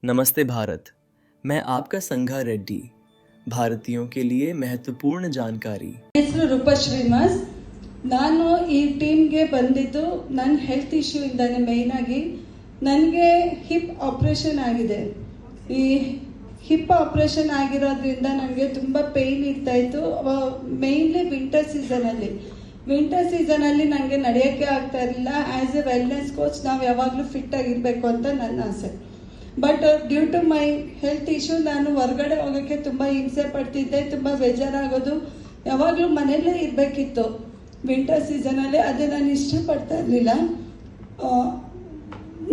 नमस्ते भारत। मैं आपका संघा रेड्डी। भारतीयों के लिए महत्वपूर्ण जानकारी। ಹೆಸರು ರೂಪಾ ಶ್ರೀನಿವಾಸ್. ನಾನು ಈ ಟೀಮ್ಗೆ ಬಂದಿದ್ದು ನನ್ನ ಹೆಲ್ತ್ ಇಶ್ಯೂ ಇಂದಾನೆ. ಮೇಯ್ನ್ ಆಗಿ ನನಗೆ ಹಿಪ್ ಆಪರೇಷನ್ ಆಗಿದೆ. ಈ ಹಿಪ್ ಆಪರೇಷನ್ ಆಗಿರೋದ್ರಿಂದ ನನಗೆ ತುಂಬ ಪೇಯ್ನ್ ಇರ್ತಾ ಇತ್ತು. ಮೇಯ್ನ್ಲಿ ವಿಂಟರ್ ಸೀಸನಲ್ಲಿ ನನಗೆ ನಡೆಯೋಕ್ಕೆ ಆಗ್ತಾ ಇರಲಿಲ್ಲ. ಆ್ಯಸ್ ಎ ವೆಲ್ನೆಸ್ ಕೋಚ್ ನಾವು ಯಾವಾಗಲೂ ಫಿಟ್ ಆಗಿರಬೇಕು ಅಂತ ನನ್ನ ಆಸೆ. But due to my health issue ನಾನು ಹೊರಗಡೆ ಹೋಗೋಕ್ಕೆ ತುಂಬ ಹಿಂಸೆ ಪಡ್ತಿದ್ದೆ. ತುಂಬ ಬೇಜಾರಾಗೋದು. ಯಾವಾಗಲೂ ಮನೆಯಲ್ಲೇ ಇರಬೇಕಿತ್ತು ವಿಂಟರ್ ಸೀಸನಲ್ಲಿ. ಅದೇ ನಾನು ಇಷ್ಟಪಡ್ತಾ ಇರಲಿಲ್ಲ.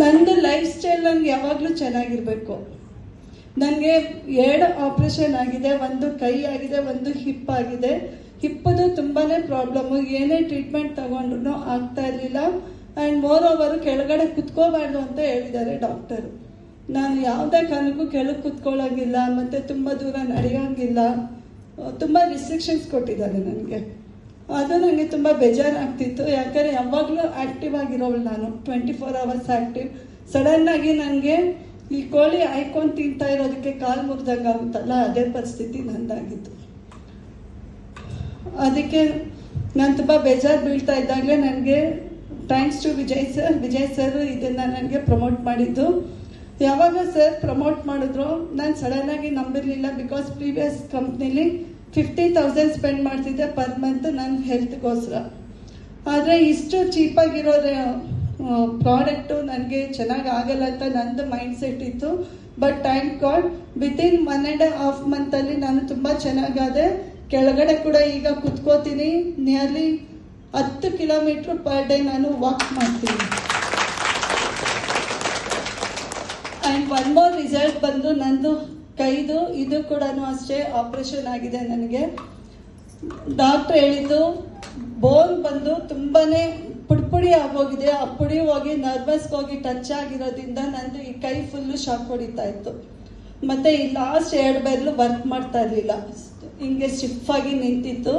ನಂದು ಲೈಫ್ ಸ್ಟೈಲ್ ನನಗೆ ಯಾವಾಗಲೂ ಚೆನ್ನಾಗಿರಬೇಕು. ನನಗೆ 2 ಆಪ್ರೇಷನ್ ಆಗಿದೆ. ಒಂದು ಕೈ ಆಗಿದೆ, ಒಂದು ಹಿಪ್ ಆಗಿದೆ. ಹಿಪ್ಪದು ತುಂಬಾ ಪ್ರಾಬ್ಲಮ್ಮು. ಏನೇ ಟ್ರೀಟ್ಮೆಂಟ್ ತಗೊಂಡ್ರು ಆಗ್ತಾ ಇರಲಿಲ್ಲ. ಆ್ಯಂಡ್ ಮೋರ್ ಓವರ್ ಕೆಳಗಡೆ ಕುತ್ಕೋಬಾರ್ದು ಅಂತ ಹೇಳಿದ್ದಾರೆ ಡಾಕ್ಟರು. ನಾನು ಯಾವುದೇ ಕಾರಣಕ್ಕೂ ಕೆಳಗೆ ಕುತ್ಕೊಳ್ಳೋಂಗಿಲ್ಲ, ಮತ್ತು ತುಂಬ ದೂರ ನಡೆಯೋಂಗಿಲ್ಲ. ತುಂಬ ರಿಸ್ಟ್ರಿಕ್ಷನ್ಸ್ ಕೊಟ್ಟಿದ್ದಾರೆ ನನಗೆ. ಅದು ನನಗೆ ತುಂಬ ಬೇಜಾರಾಗ್ತಿತ್ತು. ಯಾಕಂದರೆ ಯಾವಾಗಲೂ ಆ್ಯಕ್ಟಿವ್ ಆಗಿರೋಳು ನಾನು, 24 hours ಆ್ಯಕ್ಟಿವ್. ಸಡನ್ನಾಗಿ ನನಗೆ ಈ ಕೋಳಿ ಹಾಯ್ಕೊಂಡು ತಿಂತಾ ಇರೋದಕ್ಕೆ ಕಾಲು ಮುರಿದಂಗೆ ಆಗುತ್ತಲ್ಲ, ಅದೇ ಪರಿಸ್ಥಿತಿ ನಂದಾಗಿತ್ತು. ಅದಕ್ಕೆ ನಾನು ತುಂಬ ಬೇಜಾರು ಬೀಳ್ತಾ ಇದ್ದಾಗಲೇ ನನಗೆ ಥ್ಯಾಂಕ್ಸ್ ಟು ವಿಜಯ್ ಸರ್ ಇದನ್ನು ನನಗೆ ಪ್ರಮೋಟ್ ಮಾಡಿದ್ದು. ಯಾವಾಗ ಸರ್ ಪ್ರಮೋಟ್ ಮಾಡಿದ್ರು ನಾನು ಸಡನ್ನಾಗಿ ನಂಬಿರಲಿಲ್ಲ. ಬಿಕಾಸ್ ಪ್ರೀವಿಯಸ್ ಕಂಪ್ನಿಲಿ 50,000 ಸ್ಪೆಂಡ್ ಮಾಡ್ತಿದ್ದೆ ಪರ್ ಮಂತ್ ನನ್ನ ಹೆಲ್ತ್ಗೋಸ್ಕರ. ಆದರೆ ಇಷ್ಟು ಚೀಪಾಗಿರೋ ಪ್ರಾಡಕ್ಟು ನನಗೆ ಚೆನ್ನಾಗಿ ಆಗಲ್ಲ ಅಂತ ನಂದು ಮೈಂಡ್ ಸೆಟ್ ಇತ್ತು. ಬಟ್ ಥ್ಯಾಂಕ್ ಗಾಡ್ ವಿತಿನ್ 1.5 ಮಂತಲ್ಲಿ ನಾನು ತುಂಬ ಚೆನ್ನಾಗಾದೆ. ಕೆಳಗಡೆ ಕೂಡ ಈಗ ಕುತ್ಕೋತೀನಿ. ನಿಯರ್ಲಿ 10 ಕಿಲೋಮೀಟ್ರ್ ಪರ್ ಡೇ ನಾನು ವಾಕ್ ಮಾಡ್ತೀನಿ. ಆ್ಯಂಡ್ ಒನ್ ಮೋರ್ ರಿಸಲ್ಟ್ ಬಂದು ನಂದು ಕೈದು ಇದು ಕೂಡ ಅಷ್ಟೇ ಆಪ್ರೇಷನ್ ಆಗಿದೆ. ನನಗೆ ಡಾಕ್ಟ್ರ್ ಹೇಳಿದ್ದು ಬೋನ್ ಬಂದು ತುಂಬಾ ಪುಡಿ ಆಗೋಗಿದೆ. ಆ ಪುಡಿ ಹೋಗಿ ನರ್ವಸ್ಗೆ ಹೋಗಿ ಟಚ್ ಆಗಿರೋದ್ರಿಂದ ನಂದು ಈ ಕೈ ಫುಲ್ಲು ಶಾಕ್ ಹೊಡಿತಾ ಇತ್ತು. ಮತ್ತು ಈ ಲಾಸ್ಟ್ 2 ಬೆರಳು ವರ್ಕ್ ಮಾಡ್ತಾ ಇರಲಿಲ್ಲ, ಹಿಂಗೆ ಸ್ಟಿಫ್ ಆಗಿ ನಿಂತಿತ್ತು.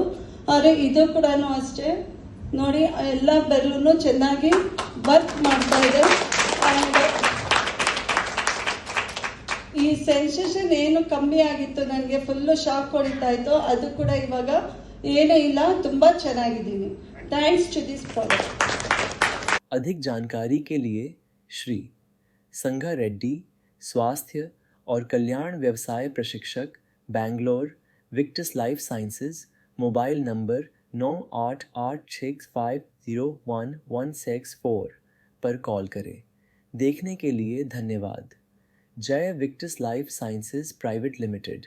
ಆದರೆ ಇದು ಕೂಡ ಅಷ್ಟೇ ನೋಡಿ, ಎಲ್ಲ ಬೆರಳು ಚೆನ್ನಾಗಿ ವರ್ಕ್ ಮಾಡ್ತಾ ಇದೆ. ಆ್ಯಂಡ್ ಈ ಸೆನ್ಸೇಷನ್ ಏನು ಕಮ್ಮಿ ಆಗಿತ್ತು, ನನಗೆ ಫುಲ್ಲು ಶಾಕ್ ಹೊಡಿತಾ ಇತ್ತು, ಅದು ಕೂಡ ಇವಾಗ ಏನೂ ಇಲ್ಲ, ತುಂಬ ಚೆನ್ನಾಗಿದ್ದೀನಿ. Thanks to this product. अधिक जानकारी के लिए श्री संघा रेड्डी, स्वास्थ्य और कल्याण व्यवसाय प्रशिक्षक, Bangalore, Victus life sciences, mobile number 9886501164 पर कॉल करें। देखने के लिए धन्यवाद। जय Victus life sciences private limited.